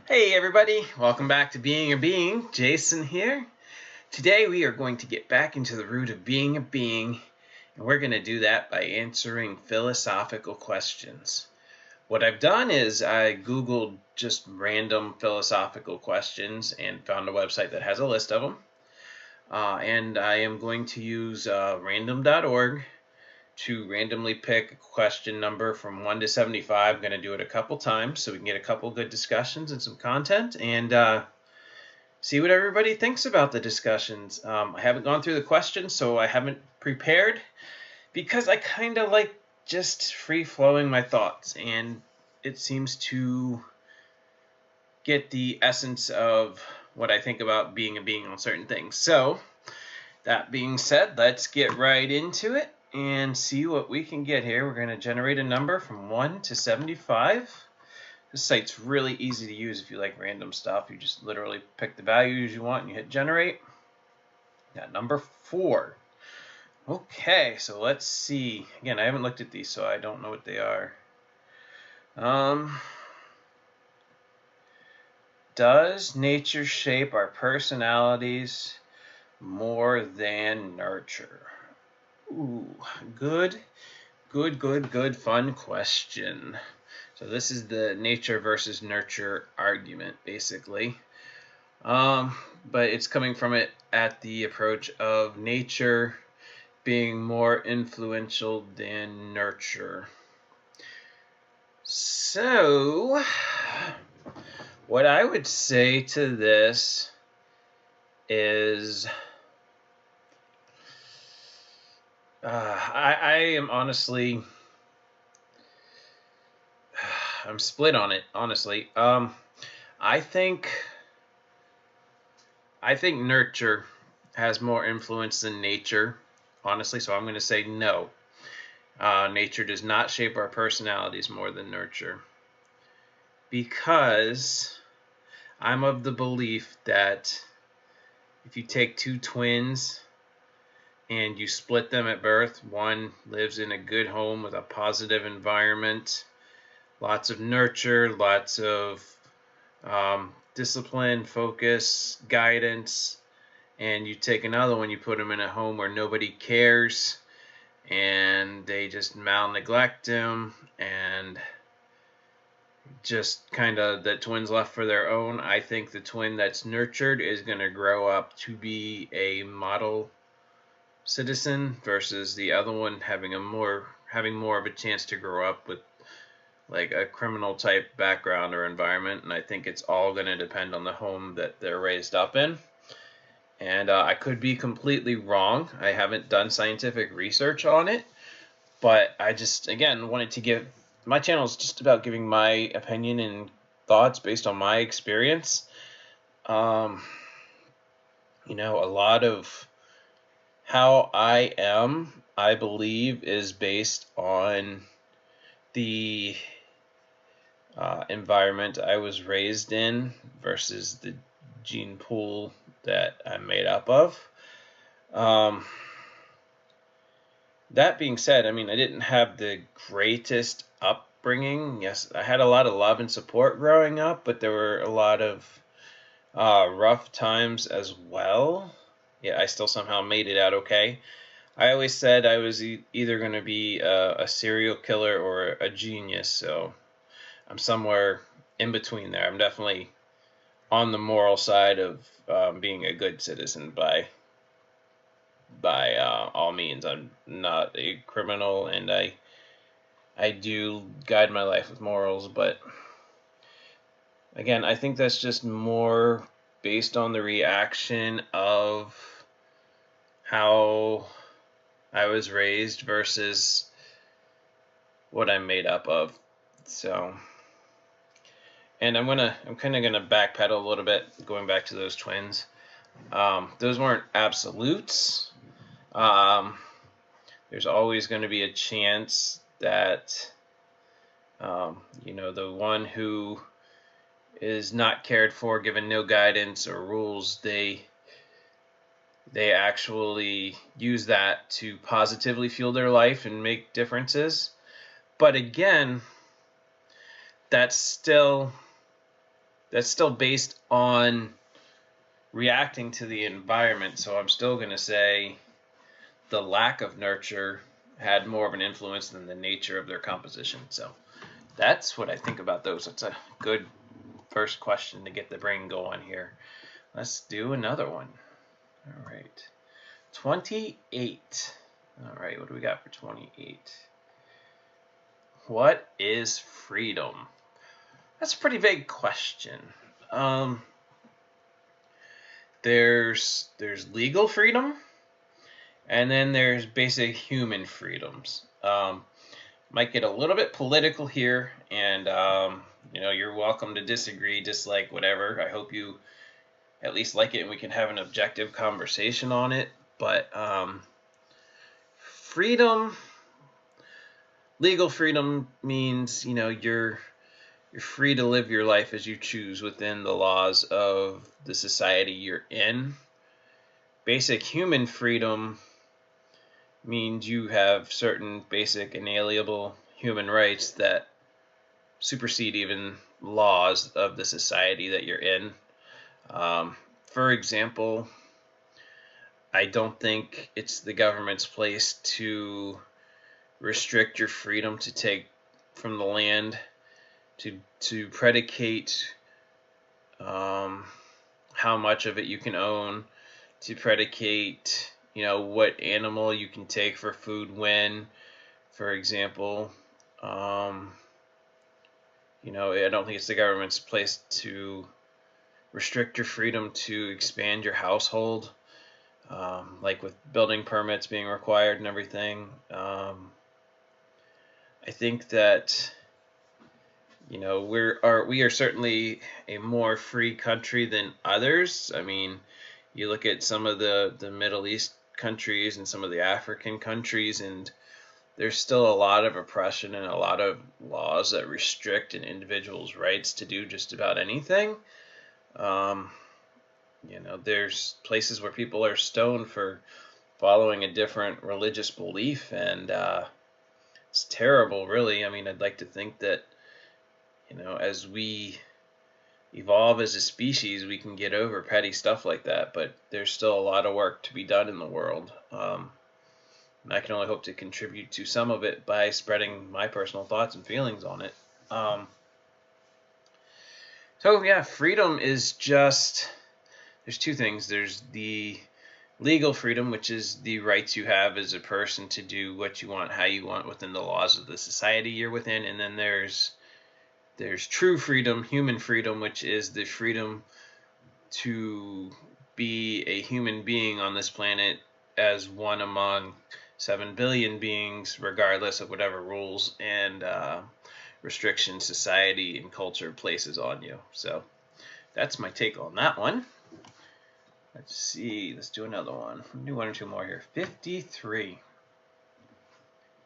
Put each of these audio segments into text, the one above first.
Hey everybody, welcome back to Being a Being. Jason here. Today we are going to get back into the root of being a being, and we're going to do that by answering philosophical questions. What I've done is I Googled just random philosophical questions and found a website that has a list of them. And I am going to use random.org to randomly pick a question number from 1 to 75. I'm going to do it a couple times so we can get a couple good discussions and some content and see what everybody thinks about the discussions. I haven't gone through the questions, so I haven't prepared because I kind of like just free-flowing my thoughts, and it seems to get the essence of what I think about being a being on certain things. So, that being said, let's get right into it and see what we can get here. We're going to generate a number from 1 to 75. This site's really easy to use if you like random stuff. You just literally pick the values you want and you hit generate. Got number 4. Okay, so let's see. Again, I haven't looked at these, so I don't know what they are. Does nature shape our personalities more than nurture? Ooh, good, fun question. So this is the nature versus nurture argument, basically. But it's coming from it at the approach of nature being more influential than nurture. So, what I would say to this is I am honestly, I'm split on it, honestly. I think nurture has more influence than nature, honestly, so I'm going to say no. Nature does not shape our personalities more than nurture, because I'm of the belief that if you take two twins and you split them at birth, one lives in a good home with a positive environment, lots of nurture, lots of discipline, focus, guidance, and you take another one, you put them in a home where nobody cares and they just malneglect them and just kind of the twins left for their own. I think the twin that's nurtured is going to grow up to be a model citizen versus the other one having more of a chance to grow up with like a criminal type background or environment. And I think it's all going to depend on the home that they're raised up in. And I could be completely wrong. I haven't done scientific research on it, but I just, again, wanted to give, my channel is just about giving my opinion and thoughts based on my experience. A lot of how I am, I believe, is based on the environment I was raised in versus the gene pool that I'm made up of. That being said, I mean, I didn't have the greatest upbringing. Yes, I had a lot of love and support growing up, but there were a lot of rough times as well. Yeah, I still somehow made it out okay. I always said I was either going to be a serial killer or a genius, so I'm somewhere in between there. I'm definitely on the moral side of being a good citizen by all means. I'm not a criminal, and I do guide my life with morals, but again, I think that's just more based on the reaction of how I was raised versus what I'm made up of. So, and I'm kind of gonna backpedal a little bit, going back to those twins. Those weren't absolutes. There's always going to be a chance that the one who is not cared for, given no guidance or rules, they actually use that to positively fuel their life and make differences. But again, that's still that's still based on reacting to the environment. So I'm still going to say the lack of nurture had more of an influence than the nature of their composition. So that's what I think about those. It's a good first question to get the brain going here. Let's do another one. All right. 28. All right, what do we got for 28? What is freedom? That's a pretty vague question. There's legal freedom, and then there's basic human freedoms. Might get a little bit political here, and you're welcome to disagree, dislike, whatever. I hope you at least like it and we can have an objective conversation on it. But freedom, legal freedom means, you're free to live your life as you choose within the laws of the society you're in. Basic human freedom means you have certain basic inalienable human rights that supersede even laws of the society that you're in. For example, I don't think it's the government's place to restrict your freedom to take from the land, to predicate how much of it you can own, to predicate what animal you can take for food when, for example. I don't think it's the government's place to restrict your freedom to expand your household, like with building permits being required and everything. I think that we are certainly a more free country than others. I mean, you look at some of the Middle East countries and some of the African countries, and there's still a lot of oppression and a lot of laws that restrict an individual's rights to do just about anything. There's places where people are stoned for following a different religious belief, and it's terrible, really. I mean, I'd like to think that, as we evolve as a species, we can get over petty stuff like that, but there's still a lot of work to be done in the world. And I can only hope to contribute to some of it by spreading my personal thoughts and feelings on it. So yeah, freedom is just, there's two things. There's the legal freedom, which is the rights you have as a person to do what you want, how you want, within the laws of the society you're within. And then there's true freedom, human freedom, which is the freedom to be a human being on this planet as one among 7 billion beings, regardless of whatever rules and restrictions society and culture places on you. So that's my take on that one. Let's see. Let's do another one. We'll do one or two more here. 53.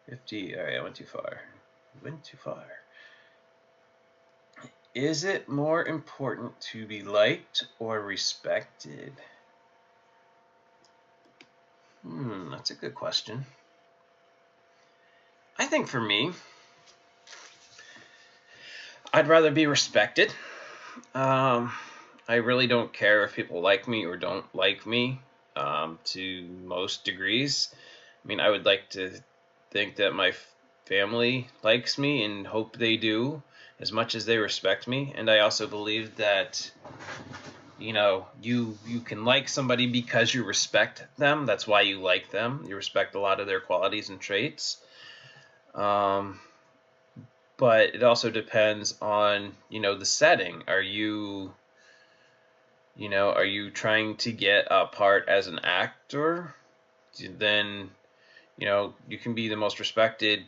50. All right, I went too far. Is it more important to be liked or respected? That's a good question. I think for me, I'd rather be respected. I really don't care if people like me or don't like me, to most degrees. I mean, I would like to think that my family likes me and hope they do as much as they respect me. And I also believe that, you can like somebody because you respect them. That's why you like them. You respect a lot of their qualities and traits. But it also depends on, the setting. Are you trying to get a part as an actor? Then, you can be the most respected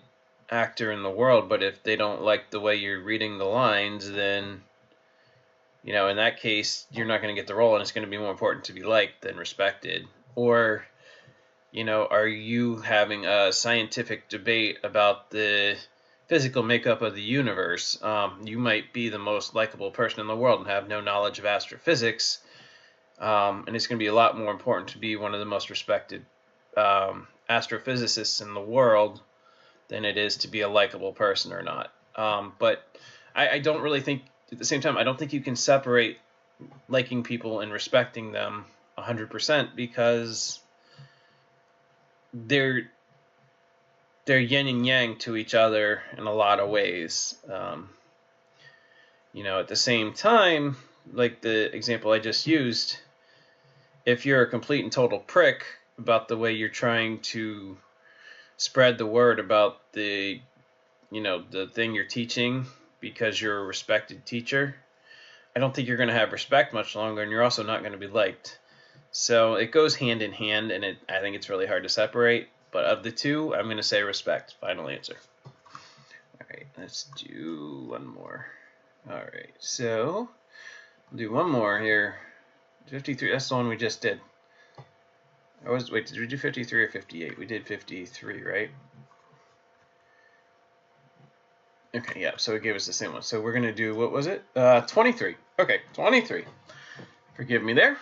actor in the world, but if they don't like the way you're reading the lines, then, in that case, you're not going to get the role, and it's going to be more important to be liked than respected. Or, are you having a scientific debate about the physical makeup of the universe? You might be the most likable person in the world and have no knowledge of astrophysics, and it's going to be a lot more important to be one of the most respected astrophysicists in the world than it is to be a likable person or not. But I don't really think at the same time, I don't think you can separate liking people and respecting them 100% because they're yin and yang to each other in a lot of ways. At the same time, like the example I just used, if you're a complete and total prick about the way you're trying to spread the word about the thing you're teaching because you're a respected teacher, I don't think you're going to have respect much longer, and you're also not going to be liked. So it goes hand in hand, and I think it's really hard to separate. But of the two, I'm going to say respect. Final answer. All right, let's do one more. All right, so we'll do one more here. 53, that's the one we just did. Wait, did we do 53 or 58? We did 53, right? Okay, yeah, so it gave us the same one. So we're going to do, what was it? 23. Okay, 23. Forgive me there.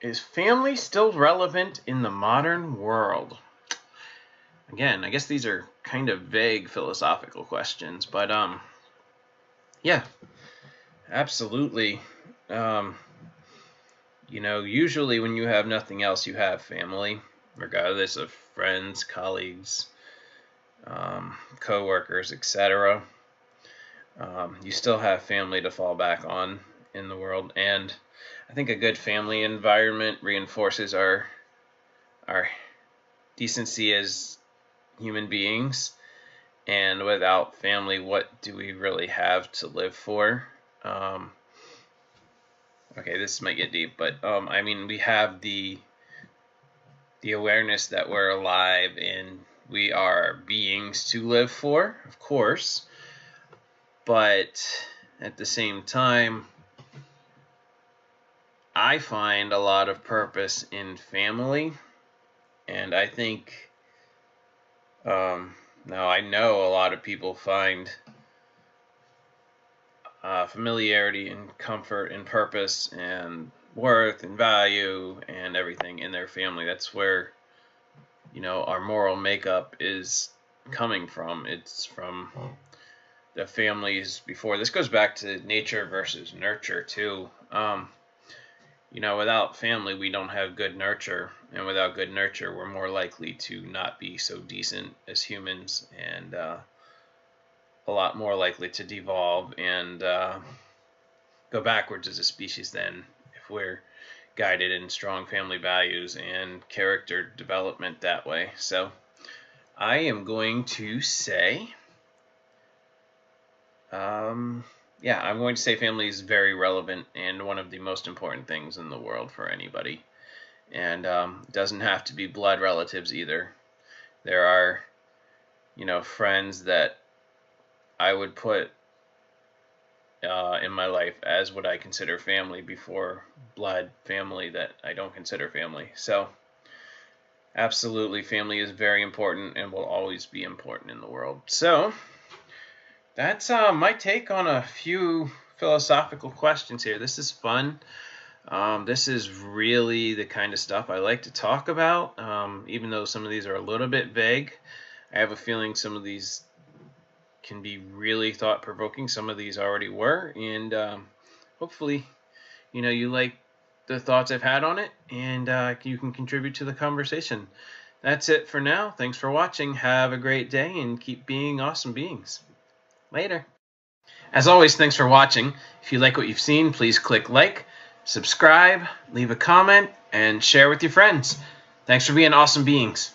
Is family still relevant in the modern world? Again, I guess these are kind of vague philosophical questions, but yeah, absolutely. Usually when you have nothing else, you have family, regardless of friends, colleagues, co-workers, etc. You still have family to fall back on in the world, and I think a good family environment reinforces our decency as human beings. And without family, what do we really have to live for? Okay, this might get deep, but I mean, we have the awareness that we're alive and we are beings to live for, of course. But at the same time, I find a lot of purpose in family, and I think now I know a lot of people find familiarity and comfort and purpose and worth and value and everything in their family. That's where our moral makeup is coming from. It's from the families before. This goes back to nature versus nurture too. Without family, we don't have good nurture, and without good nurture, we're more likely to not be so decent as humans, and a lot more likely to devolve and go backwards as a species than if we're guided in strong family values and character development that way. So I am going to say, I'm going to say family is very relevant and one of the most important things in the world for anybody. And it doesn't have to be blood relatives either. There are, friends that I would put in my life as what I consider family before blood family that I don't consider family. So absolutely, family is very important and will always be important in the world. So that's my take on a few philosophical questions here. This is fun. This is really the kind of stuff I like to talk about, even though some of these are a little bit vague. I have a feeling some of these can be really thought-provoking. Some of these already were, and hopefully, you like the thoughts I've had on it, and you can contribute to the conversation. That's it for now. Thanks for watching. Have a great day, and keep being awesome beings. Later. As always, thanks for watching. If you like what you've seen, please click like, subscribe, leave a comment, and share with your friends. Thanks for being awesome beings.